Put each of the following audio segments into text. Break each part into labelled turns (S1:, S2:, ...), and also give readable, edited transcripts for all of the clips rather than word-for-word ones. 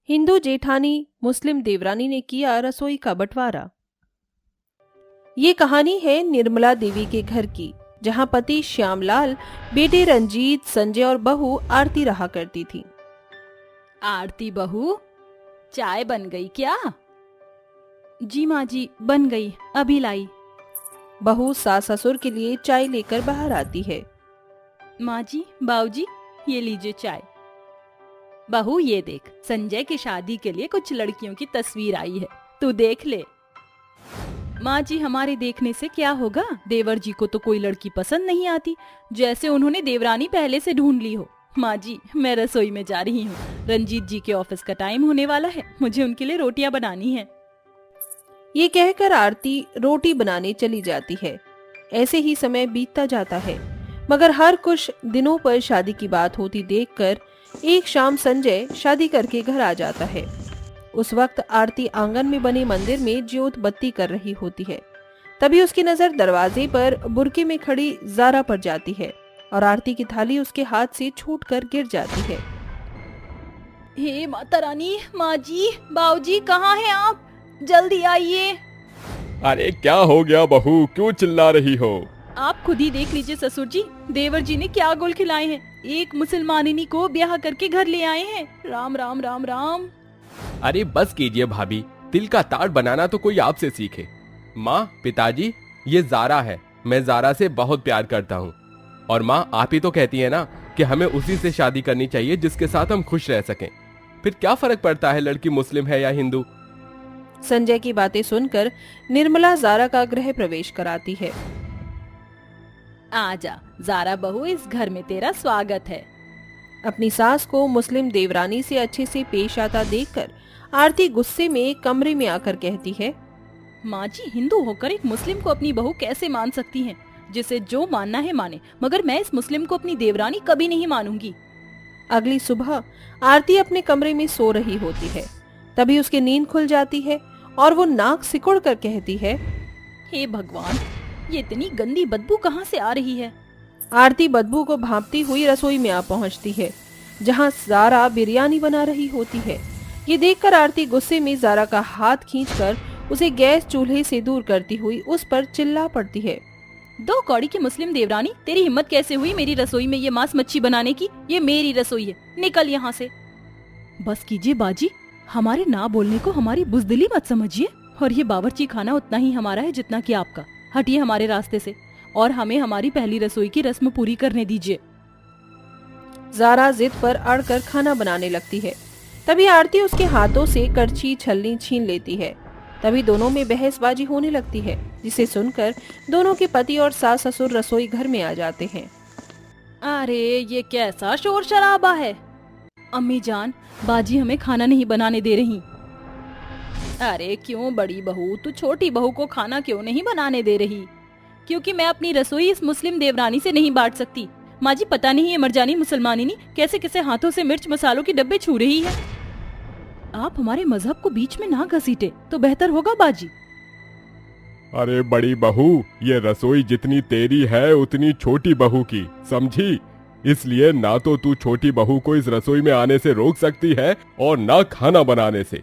S1: हिंदू जेठानी मुस्लिम देवरानी ने किया रसोई का बंटवारा। ये कहानी है निर्मला देवी के घर की, जहां पति श्यामलाल, बेटे रंजीत, संजय और बहू आरती रहा करती थी।
S2: आरती बहू, चाय बन गई क्या? जी माँ जी, बन गई, अभी लाई।
S1: बहू सास ससुर के लिए चाय लेकर बाहर आती है।
S2: माँ जी, बाबूजी, ये लीजिए चाय। बहू ये देख, संजय की शादी के लिए कुछ लड़कियों की तस्वीर आई है, तू देख ले। माँ जी, हमारे देखने से क्या होगा? देवर जी को तो कोई लड़की पसंद नहीं आती, जैसे उन्होंने देवरानी पहले से ढूंढ ली हो। माँ जी, मैं रसोई में जा रही हूँ, रंजीत जी के ऑफिस का टाइम होने वाला है, मुझे उनके लिए रोटियां बनानी है।
S1: ये कहकर आरती रोटी बनाने चली जाती है। ऐसे ही समय बीतता जाता है, मगर हर कुछ दिनों पर शादी की बात होती देखकर एक शाम संजय शादी करके घर आ जाता है। उस वक्त आरती आंगन में बने मंदिर में ज्योत बत्ती कर रही होती है। तभी उसकी नजर दरवाजे पर बुर्के में खड़ी जारा पर जाती है और आरती की थाली उसके हाथ से छूटकर गिर जाती है।
S2: हे माता रानी, माँ जी, बाबूजी, कहाँ हैं आप? जल्दी आइए।
S3: अरे क्या हो गया बहू, क्यों चिल्ला रही हो?
S2: आप खुद ही देख लीजिए ससुर जी, देवर जी ने क्या गोल खिलाए हैं। एक मुसलमानिनी को ब्याह करके घर ले आए हैं। राम राम राम राम।
S3: अरे बस कीजिए भाभी, तिल का ताड़ बनाना तो कोई आपसे सीखे। माँ, पिताजी, ये जारा है, मैं जारा से बहुत प्यार करता हूँ। और माँ, आप ही तो कहती है ना कि हमें उसी से शादी करनी चाहिए जिसके साथ हम खुश रह सकें। फिर क्या फर्क पड़ता है लड़की मुस्लिम है या हिंदू?
S1: संजय की बातें सुनकर निर्मला जारा का गृह प्रवेश कराती है।
S2: आजा जारा बहू, इस घर में तेरा स्वागत है।
S1: अपनी सास को मुस्लिम देवरानी से अच्छे से पेश आता देखकर आरती गुस्से में कमरे में आकर कहती है,
S2: माँ जी, हिंदू होकर एक मुस्लिम को अपनी बहू कैसे मान सकती हैं? जिसे जो मानना है माने, मगर मैं इस मुस्लिम को अपनी देवरानी कभी नहीं मानूंगी।
S1: अगली सुबह आरती अपने कमरे में सो रही होती है। तभी उसकी नींद खुल जाती है और वो नाक सिकुड़ कर कहती है,
S2: हे भगवान, ये इतनी गंदी बदबू कहाँ से आ रही है?
S1: आरती बदबू को भांपती हुई रसोई में आ पहुंचती है, जहां जारा बिरयानी बना रही होती है। ये देखकर आरती गुस्से में जारा का हाथ खींचकर उसे गैस चूल्हे से दूर करती हुई उस पर चिल्ला पड़ती है,
S2: दो कौड़ी की मुस्लिम देवरानी, तेरी हिम्मत कैसे हुई मेरी रसोई में ये मांस मच्छी बनाने की? ये मेरी रसोई है, निकल यहाँ से। बस कीजिए बाजी, हमारे ना बोलने को हमारी बुजदिली मत समझिए। और ये बावर्ची खाना उतना ही हमारा है जितना कि आपका। हटिए हमारे रास्ते से और हमें हमारी पहली रसोई की रस्म पूरी करने दीजिए।
S1: जारा जिद पर अड़कर खाना बनाने लगती है। तभी आरती उसके हाथों से करछी छलनी छीन लेती है। तभी दोनों में बहसबाजी होने लगती है, जिसे सुनकर दोनों के पति और सास ससुर रसोई घर में आ जाते हैं।
S2: अरे ये कैसा शोर शराबा है? अम्मी जान, बाजी हमें खाना नहीं बनाने दे रही। अरे क्यों बड़ी बहू, तू छोटी बहू को खाना क्यों नहीं बनाने दे रही? क्योंकि मैं अपनी रसोई इस मुस्लिम देवरानी से नहीं बांट सकती। माँ जी, पता नहीं ये मरजानी मुसलमानिनी कैसे कैसे हाथों से मिर्च मसालों के डब्बे छू रही है। आप हमारे मजहब को बीच में ना घसीटे तो बेहतर होगा बाजी।
S3: अरे बड़ी बहू, ये रसोई जितनी तेरी है उतनी छोटी बहू की, समझी? इसलिए ना तो तू छोटी बहू को इस रसोई में आने से रोक सकती है और ना खाना बनाने से।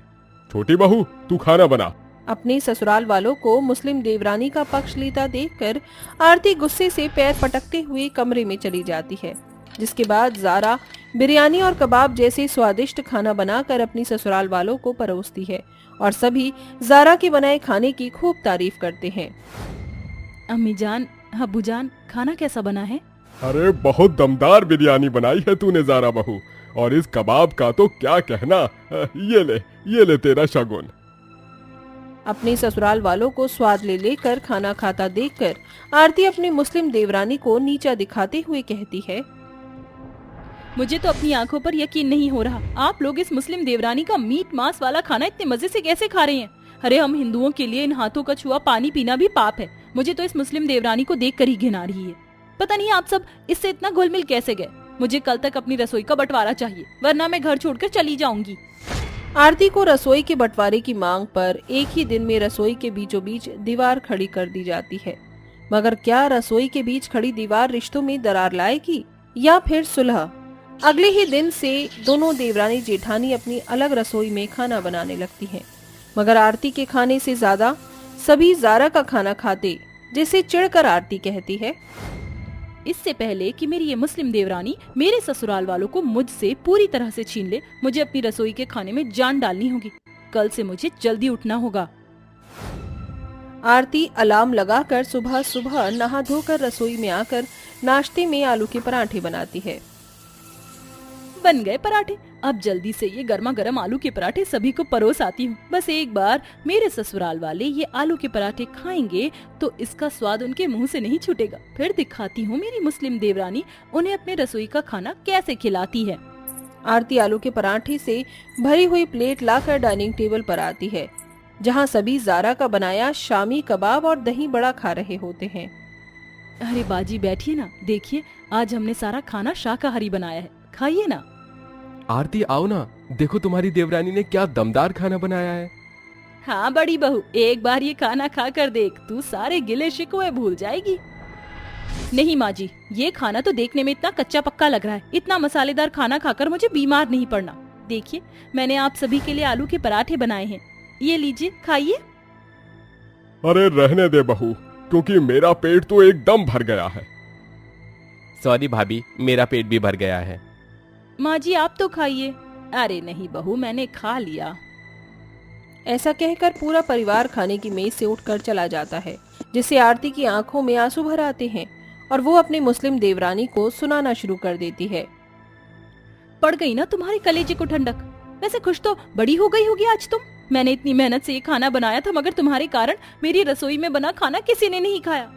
S3: छोटी बहू, तू खाना बना।
S1: अपने ससुराल वालों को मुस्लिम देवरानी का पक्ष लेता देखकर आरती गुस्से से पैर पटकते हुए कमरे में चली जाती है। जिसके बाद जारा बिरयानी और कबाब जैसे स्वादिष्ट खाना बनाकर अपनी ससुराल वालों को परोसती है और सभी जारा के बनाए खाने की खूब तारीफ करते हैं।
S2: अम्मी जान, अब्बू जान, खाना कैसा बना है?
S3: अरे बहुत दमदार बिरयानी बनाई है तूने जारा बहू, और इस कबाब का तो क्या कहना। ये ले तेरा शगुन।
S1: अपने ससुराल वालों को स्वाद ले लेकर खाना खाता देखकर आरती अपनी मुस्लिम देवरानी को नीचा दिखाते हुए कहती है,
S2: मुझे तो अपनी आंखों पर यकीन नहीं हो रहा। आप लोग इस मुस्लिम देवरानी का मीट मांस वाला खाना इतने मजे से कैसे खा रहे हैं? अरे हम हिंदुओं के लिए इन हाथों का छुआ पानी पीना भी पाप है। मुझे तो इस मुस्लिम देवरानी को देख कर ही घिन आ रही है। पता नहीं आप सब इससे इतना घुल-मिल कैसे गए। मुझे कल तक अपनी रसोई का बंटवारा चाहिए, वरना मैं घर छोड़कर चली जाऊंगी।
S1: आरती को रसोई के बंटवारे की मांग पर एक ही दिन में रसोई के बीचों बीच दीवार खड़ी कर दी जाती है। मगर क्या रसोई के बीच खड़ी दीवार रिश्तों में दरार लाएगी या फिर सुलह? अगले ही दिन से दोनों देवरानी जेठानी अपनी अलग रसोई में खाना बनाने लगती हैं, मगर आरती के खाने से ज्यादा सभी ज़ारा का खाना खाते, जिसे चिढ़कर आरती कहती है,
S2: इससे पहले कि मेरी ये मुस्लिम देवरानी मेरे ससुराल वालों को मुझसे पूरी तरह से छीन ले, मुझे अपनी रसोई के खाने में जान डालनी होगी। कल से मुझे जल्दी उठना होगा।
S1: आरती अलार्म लगाकर सुबह सुबह नहा धोकर रसोई में आकर नाश्ते में आलू के पराठे बनाती है।
S2: बन गए पराठे। अब जल्दी से ये गर्मा गर्म आलू के पराठे सभी को परोस आती हूँ। बस एक बार मेरे ससुराल वाले ये आलू के पराठे खाएंगे तो इसका स्वाद उनके मुंह से नहीं छूटेगा। फिर दिखाती हूँ मेरी मुस्लिम देवरानी उन्हें अपने रसोई का खाना कैसे खिलाती है।
S1: आरती आलू के पराठे से भरी हुई प्लेट लाकर डाइनिंग टेबल पर आती है, जहाँ सभी ज़ारा का बनाया शामी कबाब और दही बड़ा खा रहे होते हैं।
S2: अरे बाजी बैठिए ना, देखिए आज हमने सारा खाना शाकाहारी बनाया है, खाइए ना।
S3: आरती आओ ना, देखो तुम्हारी देवरानी ने क्या दमदार खाना बनाया है।
S2: हाँ बड़ी बहू, एक बार ये खाना खा कर देख, तू सारे गिले शिकवे भूल जाएगी। नहीं माँ जी, ये खाना तो देखने में इतना कच्चा पक्का लग रहा है। इतना मसालेदार खाना खाकर मुझे बीमार नहीं पड़ना। देखिए मैंने आप सभी के लिए आलू के पराठे बनाए हैं, ये लीजिए खाइए।
S3: अरे रहने दे बहू, क्योंकि मेरा पेट तो एकदम भर गया है। सॉरी भाभी, मेरा पेट भी भर गया है।
S2: माँ जी आप तो खाइए। अरे नहीं बहू, मैंने खा लिया।
S1: ऐसा कहकर पूरा परिवार खाने की मेज से उठकर चला जाता है, जिससे आरती की आंखों में आंसू भर आते हैं और वो अपने मुस्लिम देवरानी को सुनाना शुरू कर देती है।
S2: पड़ गई ना तुम्हारे कलेजे को ठंडक। वैसे खुश तो बड़ी हो गई होगी आज तुम। मैंने इतनी मेहनत से ये खाना बनाया था, मगर तुम्हारे कारण मेरी रसोई में बना खाना किसी ने नहीं खाया।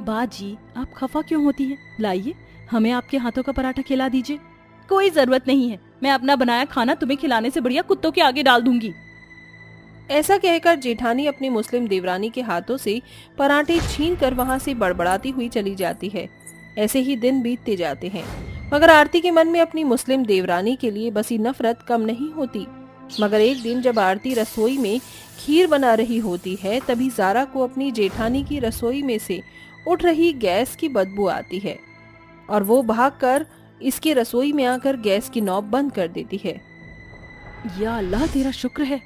S2: बाजी आप खफा क्यों होती हैं? लाइए हमें आपके हाथों का पराठा खिला दीजिए। कोई जरूरत नहीं है, मैं अपना बनाया खाना तुम्हें खिलाने से बढ़िया कुत्तों के आगे डाल दूंगी।
S1: ऐसा कहकर जेठानी अपनी मुस्लिम देवरानी के हाथों से पराठे छीनकर वहां से बड़बड़ाती हुई चली जाती है। ऐसे ही दिन बीतते जाते हैं, मगर आरती के मन में अपनी मुस्लिम देवरानी के लिए बसी नफरत कम नहीं होती। मगर एक दिन जब आरती रसोई में खीर बना रही होती है, तभी ज़ारा को अपनी जेठानी की रसोई में से उठ रही गैस की बदबू आती है और वो भागकर इसके रसोई में आकर गैस की नॉब बंद कर देती है।
S2: या अल्लाह तेरा शुक्र है,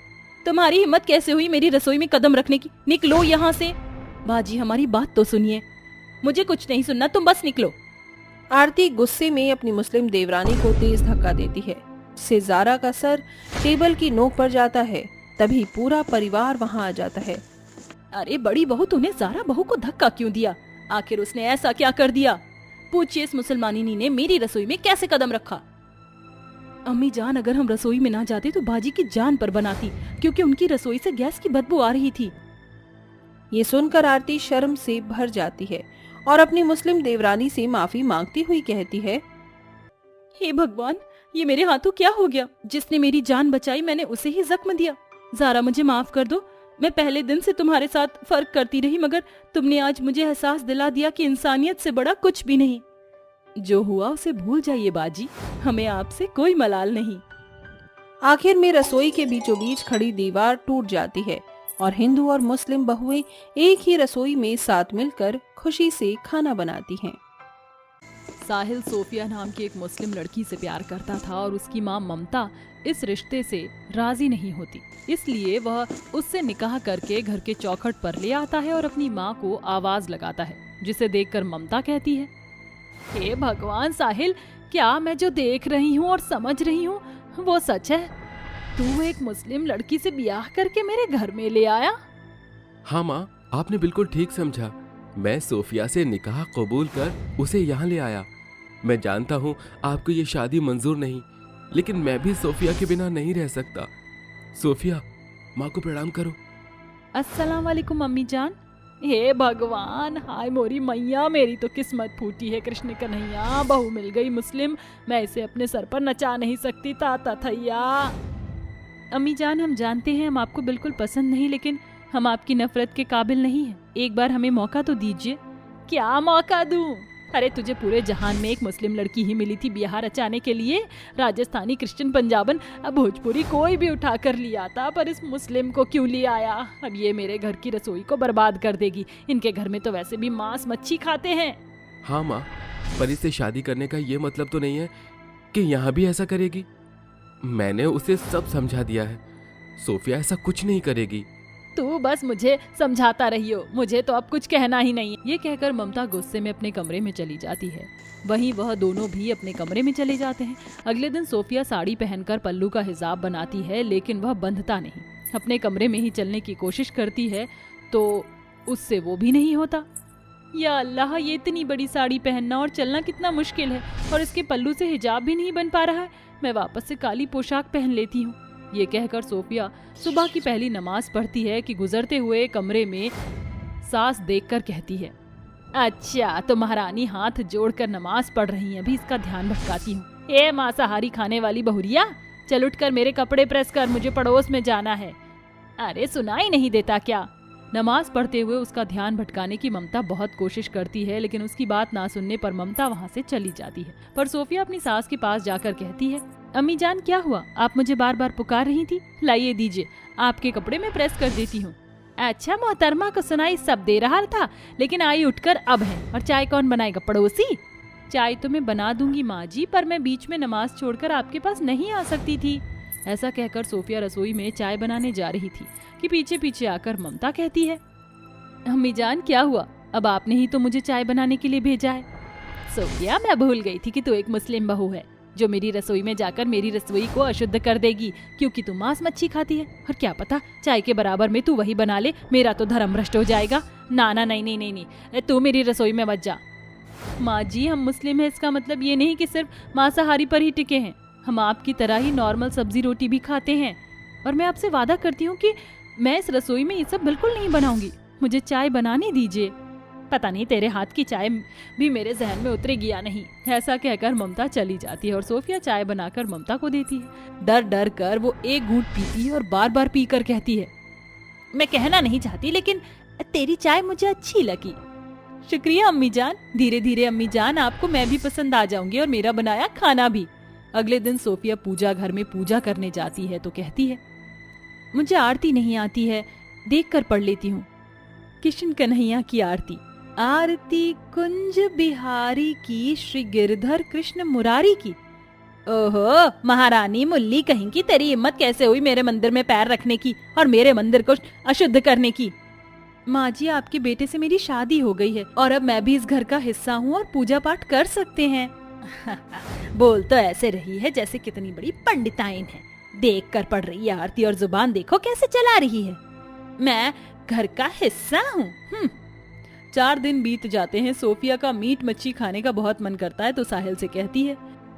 S2: तुम्हारी हिम्मत कैसे हुई मेरी रसोई में कदम रखने की? निकलो यहाँ से। बाजी हमारी बात तो सुनिए। मुझे कुछ नहीं सुनना, तुम बस निकलो।
S1: आरती गुस्से में अपनी मुस्लिम देवरानी को तेज धक्का देती है, जिससे ज़ारा का सर टेबल की नोक पर जाता है। तभी पूरा परिवार वहां आ जाता है।
S2: अरे बड़ी बहू, तूने ज़ारा बहू को धक्का क्यों दिया? आखिर उसने ऐसा क्या कर दिया? पूछिए इस मुसलमानी ने मेरी रसोई में कैसे कदम रखा। अम्मी जान, अगर हम रसोई में ना जाते तो बाजी की जान पर बनाती, क्योंकि उनकी रसोई से गैस की बदबू आ रही थी।
S1: ये सुनकर आरती शर्म से भर जाती है और अपनी मुस्लिम देवरानी से माफी मांगती हुई कहती है,
S2: हे भगवान, ये मेरे हाथों क्या हो गया? जिसने मेरी जान बचाई मैंने उसे ही जख्म दिया। ज़ारा मुझे माफ कर दो। मैं पहले दिन से तुम्हारे साथ फर्क करती रही, मगर तुमने आज मुझे एहसास दिला दिया कि इंसानियत से बड़ा कुछ भी नहीं। जो हुआ उसे भूल जाइए बाजी, हमें आपसे कोई मलाल नहीं।
S1: आखिर में रसोई के बीचों बीच खड़ी दीवार टूट जाती है और हिंदू और मुस्लिम बहुएं एक ही रसोई में साथ मिलकर खुशी से खाना बनाती हैं।
S2: साहिल सोफिया नाम की एक मुस्लिम लड़की से प्यार करता था और उसकी मां ममता इस रिश्ते से राजी नहीं होती। इसलिए वह उससे निकाह करके घर के चौखट पर ले आता है और अपनी मां को आवाज लगाता है, जिसे देखकर ममता कहती है, हे भगवान साहिल, क्या मैं जो देख रही हूँ और समझ रही हूँ वो सच है? तू एक मुस्लिम लड़की से ब्याह करके मेरे घर में ले आया?
S3: हाँ माँ, आपने बिल्कुल ठीक समझा। मैं सोफिया से निकाह कबूल कर उसे यहाँ ले आया। मैं जानता हूँ आपको ये शादी मंजूर नहीं, लेकिन मैं भी सोफिया के बिना नहीं रह सकता। सोफिया, माँ को प्रणाम करो।
S2: अस्सलाम वालेकुम अम्मी जान। हे भगवान, हाय मोरी मैया, मेरी तो किस्मत फूटी है। कृष्ण कन्हैया, बहू मिल गई मुस्लिम, मैं इसे अपने सर पर नचा नहीं सकती। ताता थैया। अम्मी जान, हम जानते हैं हम आपको बिल्कुल पसंद नहीं, लेकिन हम आपकी नफरत के काबिल नहीं हैं। एक बार हमें मौका तो दीजिए। क्या मौका दूं? अरे तुझे पूरे जहान में एक मुस्लिम लड़की ही मिली थी ब्याह रचाने के लिए। राजस्थानी, क्रिश्चियन, पंजाबन, अब भोजपुरी कोई भी उठा कर लिया था, पर इस मुस्लिम को क्यों ले आया? अब ये मेरे घर की रसोई को बर्बाद कर देगी। इनके घर में तो वैसे भी मांस मच्छी खाते हैं।
S3: हाँ माँ, पर इससे शादी करने का ये मतलब तो नहीं है कि यहाँ भी ऐसा करेगी? मैंने उसे सब समझा दिया है, सोफिया ऐसा कुछ नहीं करेगी।
S2: तू बस मुझे समझाता रहियो, मुझे तो अब कुछ कहना ही नहीं है। ये कहकर ममता गुस्से में अपने कमरे में चली जाती है। वहीं वह दोनों भी अपने कमरे में चले जाते हैं। अगले दिन सोफिया साड़ी पहनकर पल्लू का हिजाब बनाती है, लेकिन वह बंधता नहीं। अपने कमरे में ही चलने की कोशिश करती है तो उससे वो भी नहीं होता। या अल्लाह, ये इतनी बड़ी साड़ी पहनना और चलना कितना मुश्किल है, और इसके पल्लू से हिजाब भी नहीं बन पा रहा है। मैं वापस से काली पोशाक पहन लेती हूँ। ये कहकर सोफिया सुबह की पहली नमाज पढ़ती है कि गुजरते हुए कमरे में सास देखकर कहती है, अच्छा तो महारानी हाथ जोड़कर नमाज पढ़ रही हैं, अभी इसका ध्यान भटकाती हूँ। ए मांसाहारी खाने वाली बहुरिया, चल उठकर मेरे कपड़े प्रेस कर, मुझे पड़ोस में जाना है। अरे सुनाई नहीं देता क्या? नमाज पढ़ते हुए उसका ध्यान भटकाने की ममता बहुत कोशिश करती है, लेकिन उसकी बात ना सुनने पर ममता वहाँ से चली जाती है। पर सोफिया अपनी सास के पास जाकर कहती है, अम्मी जान क्या हुआ? आप मुझे बार बार पुकार रही थी, लाइए दीजिए, आपके कपड़े में प्रेस कर देती हूँ। अच्छा, मोहतरमा को सुनाई सब दे रहा था, लेकिन आई उठकर अब है। और चाय कौन बनाएगा, पड़ोसी? चाय तो मैं बना दूंगी माँ जी, पर मैं बीच में नमाज छोड़कर आपके पास नहीं आ सकती थी। ऐसा कहकर सोफिया रसोई में चाय बनाने जा रही थी कि पीछे पीछे आकर ममता कहती है, अम्मी जान क्या हुआ? अब आपने ही तो मुझे चाय बनाने के लिए भेजा है। सोफिया, मैं भूल गई थी कि तू एक मुस्लिम बहू है, जो मेरी रसोई में जाकर मेरी रसोई को अशुद्ध कर देगी, क्योंकि तू मांस मच्छी खाती है। और क्या पता चाय के बराबर में तू वही बना ले, मेरा तो धर्म भ्रष्ट हो जाएगा। ना ना, नहीं नहीं नहीं नहीं, तू मेरी रसोई में मत जा। माँ जी, हम मुस्लिम हैं, इसका मतलब ये नहीं कि सिर्फ मांसाहारी पर ही टिके हैं। हम आपकी तरह ही नॉर्मल सब्जी रोटी भी खाते हैं। और मैं आपसे वादा करती हूँ कि मैं इस रसोई में ये सब बिल्कुल नहीं बनाऊंगी। मुझे चाय बनाने दीजिए। पता नहीं तेरे हाथ की चाय भी मेरे जहन में उतरेगी या नहीं। ऐसा कहकर ममता चली जाती है और सोफिया चाय बनाकर ममता को देती है। डर डर कर वो एक घूंट पीती है और बार बार पीकर कहती है, मैं कहना नहीं चाहती, लेकिन तेरी चाय मुझे अच्छी लगी। शुक्रिया अम्मी जान। धीरे धीरे अम्मी जान, आपको मैं भी पसंद आ जाऊंगी और मेरा बनाया खाना भी। अगले दिन सोफिया पूजा घर में पूजा करने जाती है तो कहती है, मुझे आरती नहीं आती है, देख कर पढ़ लेती हूँ। किशन कन्हैया की आरती। आरती कुंज बिहारी की, श्री गिरधर कृष्ण मुरारी की। ओहो महारानी मुल्ली कहीं की, तेरी हिम्मत कैसे हुई मेरे मंदिर में पैर रखने की और मेरे मंदिर को अशुद्ध करने की? माँ जी, आपके बेटे से मेरी शादी हो गई है और अब मैं भी इस घर का हिस्सा हूँ और पूजा पाठ कर सकते हैं। बोल तो ऐसे रही है जैसे कितनी बड़ी पंडिताइन है। देख कर पढ़ रही है आरती और जुबान देखो कैसे चला रही है। मैं घर का हिस्सा हूँ। 4 दिन बीत जाते हैं। सोफिया का मीट मच्छी खाने का बहुत मन करता है तो साहिल से कहती है,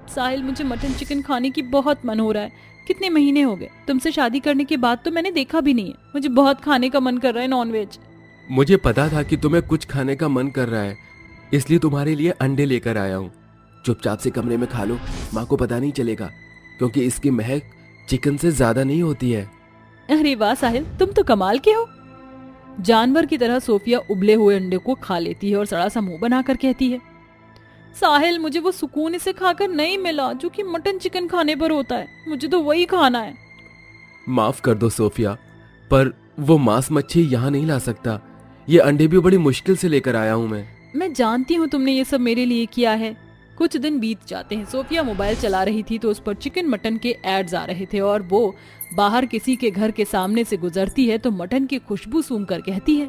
S2: साहिल मुझे मटन चिकन खाने की बहुत मन हो रहा है। कितने महीने हो गए, तुमसे शादी करने के बाद तो मैंने देखा भी नहीं है। मुझे बहुत खाने का मन कर रहा है नॉनवेज।
S3: मुझे पता था कि तुम्हें कुछ खाने का मन कर रहा है, इसलिए तुम्हारे लिए अंडे लेकर आया हूँ। चुपचाप से कमरे में खा लो, माँ को पता नहीं चलेगा, क्योंकि इसकी महक चिकन से ज्यादा नहीं होती है।
S2: अरे वाह साहिल, तुम तो कमाल के हो। जानवर की तरह सोफिया उबले हुए अंडे को खा लेती है और सड़ा सा मुंह बनाकर कहती है, साहिल मुझे वो सुकून इसे खाकर नहीं मिला जो कि मटन चिकन खाने पर होता है। मुझे तो वही खाना है।
S3: माफ कर दो सोफिया, पर वो मांस मच्छी यहाँ नहीं ला सकता। ये अंडे भी बड़ी मुश्किल से लेकर आया हूँ
S2: मैं जानती हूँ तुमने ये सब मेरे लिए किया है। कुछ दिन बीत जाते हैं। सोफिया मोबाइल चला रही थी तो उस पर चिकन मटन के एड्स आ रहे थे और वो बाहर किसी के घर के सामने से गुजरती है तो मटन की खुशबू सूंघकर कहती है,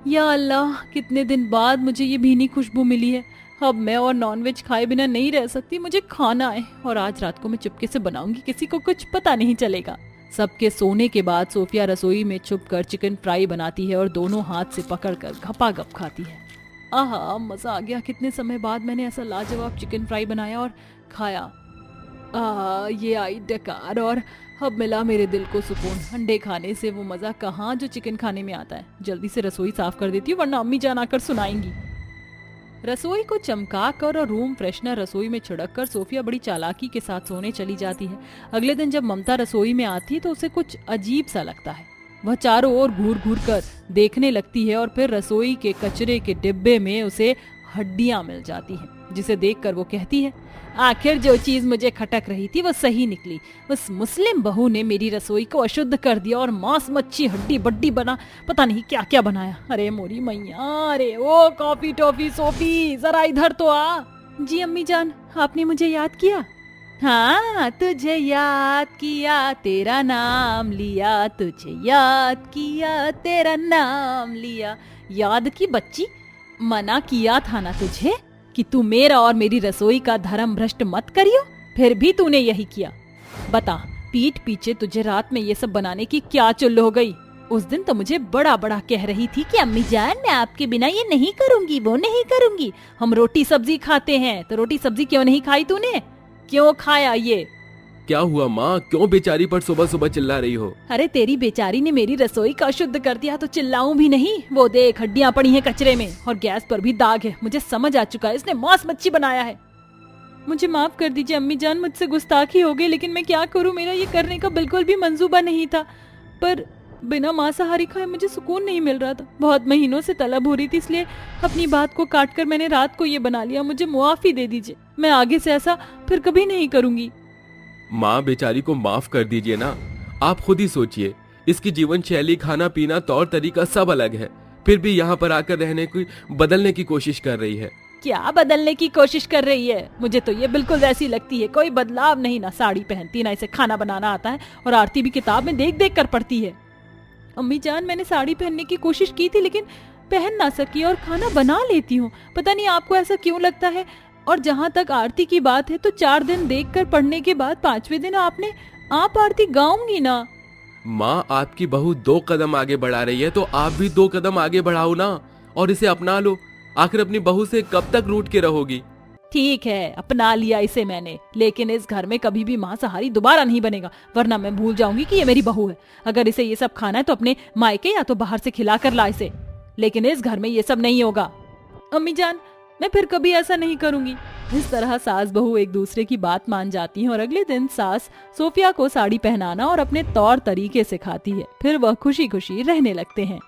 S2: या अल्लाह, कितने दिन बाद मुझे ये भीनी खुशबू मिली है। अब मैं और नॉनवेज खाए बिना नहीं रह सकती, मुझे खाना है और आज रात को मैं चुपके से बनाऊंगी, किसी को कुछ पता नहीं चलेगा। सबके सोने के बाद सोफिया रसोई में छुपकर चिकन फ्राई बनाती है और दोनों हाथ से पकड़कर घपाघप खाती है। आहा, मजा आ गया। कितने समय बाद मैंने ऐसा लाजवाब चिकन फ्राई बनाया और खाया। ये आई डकार और अब मिला मेरे दिल को सुकून। अंडे खाने से वो मजा कहाँ जो चिकन खाने में आता है। जल्दी से रसोई साफ कर देती हूँ वरना अम्मी जान आकर सुनाएंगी। रसोई को चमका कर और रूम फ्रेशनर रसोई में छिड़क कर सोफिया बड़ी चालाकी के साथ सोने चली जाती है। अगले दिन जब ममता रसोई में आती है तो उसे कुछ अजीब सा लगता है। वह चारों ओर घूर घूर कर देखने लगती है और फिर रसोई के कचरे के डिब्बे में उसे हड्डियां मिल जाती हैं, जिसे देखकर वो कहती है, आखिर जो चीज मुझे खटक रही थी वो सही निकली। उस मुस्लिम बहू ने मेरी रसोई को अशुद्ध कर दिया और मांस मच्छी हड्डी बड्डी बना पता नहीं क्या क्या बनाया। अरे मोरी मैया, अरे ओ कॉफी टॉफी सोफी, जरा इधर तो आ। जी अम्मी जान, आपने मुझे याद किया? हाँ, तुझे याद किया तेरा नाम लिया, तुझे याद किया तेरा नाम लिया। याद की बच्ची, मना किया था ना तुझे कि तू मेरा और मेरी रसोई का धर्म भ्रष्ट मत करियो, फिर भी तूने यही किया। बता, पीठ पीछे तुझे रात में ये सब बनाने की क्या चुल्ल हो गई? उस दिन तो मुझे बड़ा बड़ा कह रही थी कि अम्मी जान मैं आपके बिना ये नहीं करूंगी, वो नहीं करूंगी, हम रोटी सब्जी खाते हैं। तो रोटी सब्जी क्यों नहीं खाई तूने? क्यों खाया ये?
S3: क्या हुआ माँ, क्यों बेचारी पर सुबह सुबह चिल्ला रही हो?
S2: अरे तेरी बेचारी ने मेरी रसोई का अशुद्ध कर दिया तो चिल्लाऊं भी नहीं। वो देख, हड्डियां पड़ी हैं कचरे में और गैस पर भी दाग है। मुझे समझ आ चुका है, इसने मांस मच्छी बनाया है। मुझे माफ कर दीजिए अम्मी जान, मुझसे गुस्ताखी हो गई, लेकिन मैं क्या करूं, मेरा ये करने का बिल्कुल भी मंसूबा नहीं था। पर बिना मांसाहारी खाए मुझे सुकून नहीं मिल रहा था। बहुत महीनों से तलब हो रही थी, इसलिए अपनी बात को काट कर मैंने रात को ये बना लिया। मुझे मुआफी दे दीजिए, मैं आगे से ऐसा फिर कभी नहीं करूंगी।
S3: माँ, बेचारी को माफ कर दीजिए ना। आप खुद ही सोचिए, इसकी जीवन शैली, खाना पीना, तौर तरीका सब अलग है, फिर भी यहाँ पर आकर रहने की, बदलने की कोशिश कर रही है।
S2: क्या बदलने की कोशिश कर रही है? मुझे तो ये बिल्कुल वैसी लगती है, कोई बदलाव नहीं। ना साड़ी पहनती, ना इसे खाना बनाना आता है, और आरती भी किताब में देख देख कर पढ़ती है। अम्मी जान, मैंने साड़ी पहनने की कोशिश की थी लेकिन पहन ना सकी, और खाना बना लेती हूँ। पता नहीं आपको ऐसा क्यों लगता है। और जहाँ तक आरती की बात है तो 4 दिन देखकर पढ़ने के बाद 5वें दिन आप आरती गाऊंगी ना।
S3: माँ, आपकी बहू 2 कदम आगे बढ़ा रही है तो आप भी 2 कदम आगे बढ़ाओ ना, और इसे अपना लो। आखिर अपनी बहू से कब तक रूठ के रहोगी?
S2: ठीक है, अपना लिया इसे मैंने, लेकिन इस घर में कभी भी मांसाहारी दोबारा नहीं बनेगा, वरना मैं भूल जाऊंगी कि ये मेरी बहू है। अगर इसे ये सब खाना है तो अपने मायके या तो बाहर से खिला कर ला इसे, लेकिन इस घर में ये सब नहीं होगा। अम्मी जान, मैं फिर कभी ऐसा नहीं करूंगी। इस तरह सास बहू एक दूसरे की बात मान जाती हैं और अगले दिन सास सोफिया को साड़ी पहनाना और अपने तौर तरीके सिखाती है। फिर वह खुशी खुशी रहने लगते हैं।